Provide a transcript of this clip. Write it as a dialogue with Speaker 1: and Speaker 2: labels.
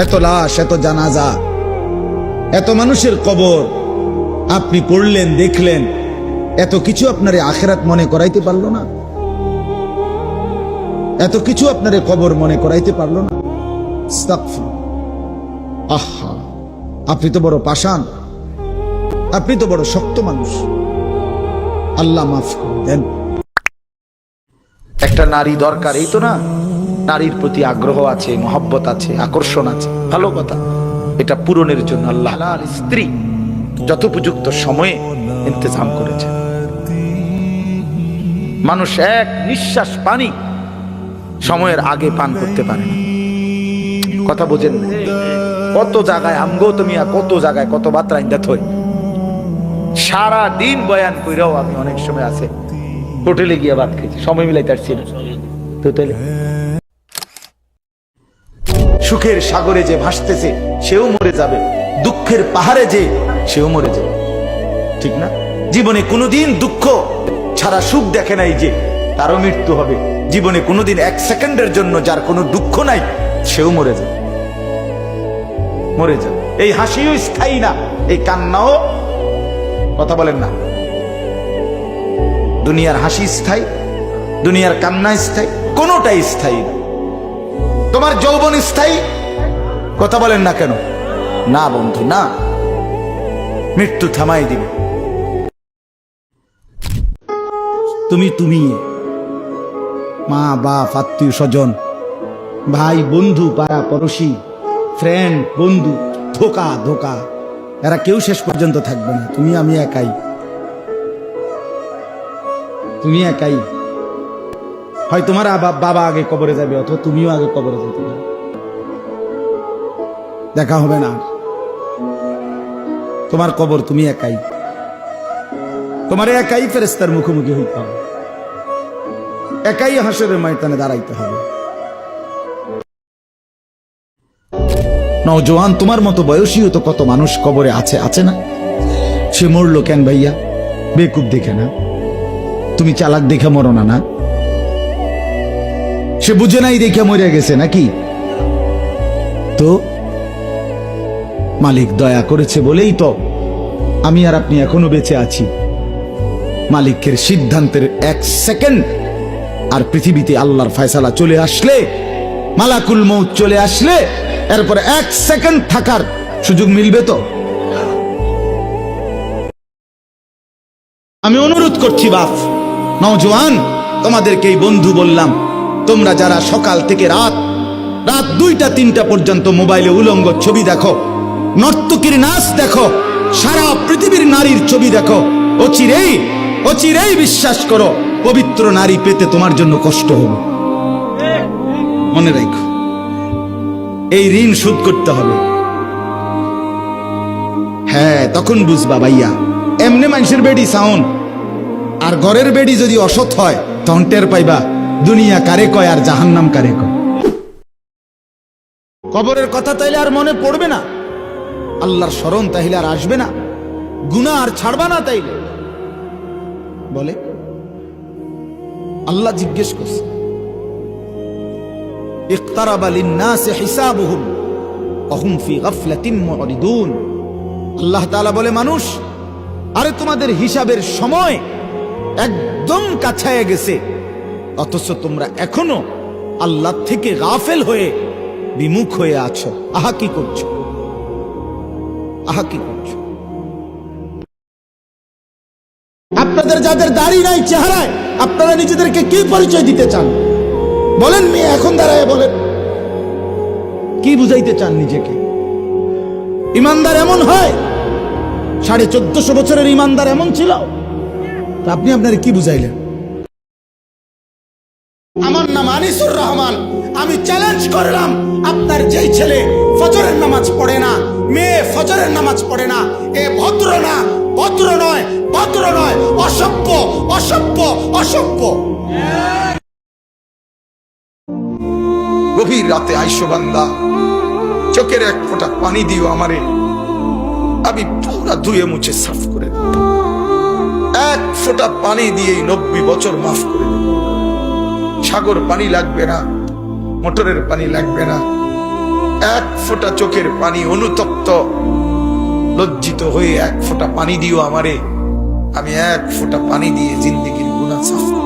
Speaker 1: এত লাশ, এত জানাজা, এত মানুষের কবর আপনি পড়লেন, দেখলেন, এত কিছু আপনার আখিরাত মনে করাইতে পারলো না? এত কিছু আপনার কবর মনে করাইতে পারলো না? আহা, আপনি তো বড় পাষাণ, আপনি তো বড় শক্ত মানুষ। আল্লাহ মাফ করে দেন। একটা নারী দরকার, এই তো না? নারীর প্রতি আগ্রহ আছে, মহব্বত আছে, আকর্ষণ আছে, ভালো কথা। এটা পূরণের জন্য আল্লাহ স্ত্রী যথোপযুক্ত সময়ে ইন্তজাম করেছে। মানুষ এক নিঃশ্বাস পানি সময়ের আগে পান করতে পারে না। কথা বোঝেন না? কত জায়গায় আমগো তুমি, কত জায়গায় কত বার্তা ইন্দাত হই, সারা দিন বয়ান কইরাও আমি অনেক সময় আছে হোটেলে গিয়ে ভাত খেয়েছি, সময় মিলাইতে পারছি না। হোটেলে সুখের সাগরে যে ভাসতেছে সেও মরে যাবে, দুঃখের পাহাড়ে যে সেও মরে যাবে, ঠিক না? জীবনে কোনোদিন দুঃখ ছাড়া সুখ দেখে নাই যে তারও মৃত্যু হবে। জীবনে কোনোদিন এক সেকেন্ডের জন্য যার কোনো দুঃখ নাই সেও মরে যাবে, মরে যাবে। এই হাসিও স্থায়ী না, এই কান্নাও, কথা বলেন না, দুনিয়ার হাসি স্থায়ী, দুনিয়ার কান্না স্থায়ী, কোনোটাই স্থায়ী না। তোমার যৌবন স্থায়ী, কথা বলেন না কেন? না বন্ধু, না, মৃত্যু থামাই দিবে। তুমি মা বাপ, আত্মীয় স্বজন, ভাই বন্ধু, পাড়া পড়োশি, ফ্রেন্ড, বন্ধু, ধোকা ধোকা, এরা কেউ শেষ পর্যন্ত থাকবে না। তুমি আমি একাই, তুমি একাই। হয় তোমার বাবা আগে কবরে যাবে, অথবা তুমিও আগে কবরে যেতে পারো, দেখা হবে না। তোমার কবর তুমি একাই, তোমার একাই ফেরেশতার মুখোমুখি হইতে হবে, একাই হাসরের ময়দানে দাঁড়াইতে হবে। নওজোয়ান, তোমার মতো বয়সীও তো কত মানুষ কবরে আছে, আছে না? সে মরলো কেন ভাইয়া? বেকুব দেখে না? তুমি চালাক দেখে মরো না? না, সে বুঝে নাই দেখে মরে গেছে নাকি? তো মালিক দয়া করেছে বলেই তো আমি আর আপনি এখনো বেঁচে আছি। মালিকের সিদ্ধান্তের এক সেকেন্ড আর পৃথিবীতে আল্লাহর ফয়সালা চলে আসলে, মালাকুল মউত চলে আসলে, এরপর এক সেকেন্ড থাকার সুযোগ মিলবে তো? আমি অনুরোধ করছি বাপ, নওজোয়ান, তোমাদেরকে এই বন্ধু বললাম, তোমরা যারা সকাল থেকে রাত 2টা 3টা পর্যন্ত মোবাইলে উলঙ্গ ছবি দেখো, নর্তকীর নাচ দেখো, সারা পৃথিবীর নারীর ছবি দেখো, অচিরেই বিশ্বাস করো পবিত্র নারী পেতে তোমার জন্য কষ্ট হবে। মনে রাখো, এই ঋণ শোধ করতে হবে। হ্যাঁ, তখন বুঝবা ভাইয়া। এমনি মানুষের বেডি সাউন্ড আর ঘরের বেডি যদি অসৎ হয়, তখন টের পাইবা দুনিয়া কারে কয় আর জাহান্নাম কারে কয়। কবরের কথা তাইলে আর মনে পড়বে না, আল্লাহর স্মরণ তাইলে আর আসবে না, গুনাহ আর ছাড়বা না তাইলে। বলে আল্লাহ জিজ্ঞেস করছে, ইকতারাবা লিন-নাসি হিসাবুহুম ওয়া হুম ফি গাফলাতিন মুরিদুন। আল্লাহ তাআলা বলে, মানুষ, আরে তোমাদের হিসাবের সময় একদম কাছায় গেছে, অথচ তোমরা এখনো আল্লাহ থেকে গাফেল হয়ে বিমুখ হয়ে আছো। আহা কি করছো, আহা কি করছো? আপনাদের যাদের দাড়ি নাই চেহারায়, আপনারা নিজেদেরকে কি পরিচয় দিতে চান? বলেন, মেয়ে এখন দাঁড়ায় বলেন, কি বুঝাইতে চান নিজেকে? ইমানদার এমন হয়? 1450 বছরের ইমানদার এমন ছিল? আপনি আপনার কি বুঝাইলেন? আমার নাম আনিসুর রহমান, আমি চ্যালেঞ্জ করলাম, আপনার যেই ছেলে ফজরের নামাজ পড়ে না, মেয়ে ফজরের নামাজ পড়ে না, এ ভদ্র না, ভদ্র নয়, ভদ্র নয়, অসভ্য, অসভ্য, অসভ্য। গভীর রাতে আইসো বান্দা, চোখের এক ফোঁটা পানি দিও আমারে, আমি পুরা ধুয়ে মুছে সাফ করে দেব। এক ফোঁটা পানি দিয়েই 90 বছর মাফ করে দেব। সাগর পানি লাগবে না, মোটরের পানি লাগবে না,
Speaker 2: এক ফোঁটা চোখের পানি অনুতপ্ত লজ্জিত হয়ে এক ফোঁটা পানি দিও আমারে, আমি এক ফোঁটা পানি দিয়ে জিন্দেগির গুনাহ সাফ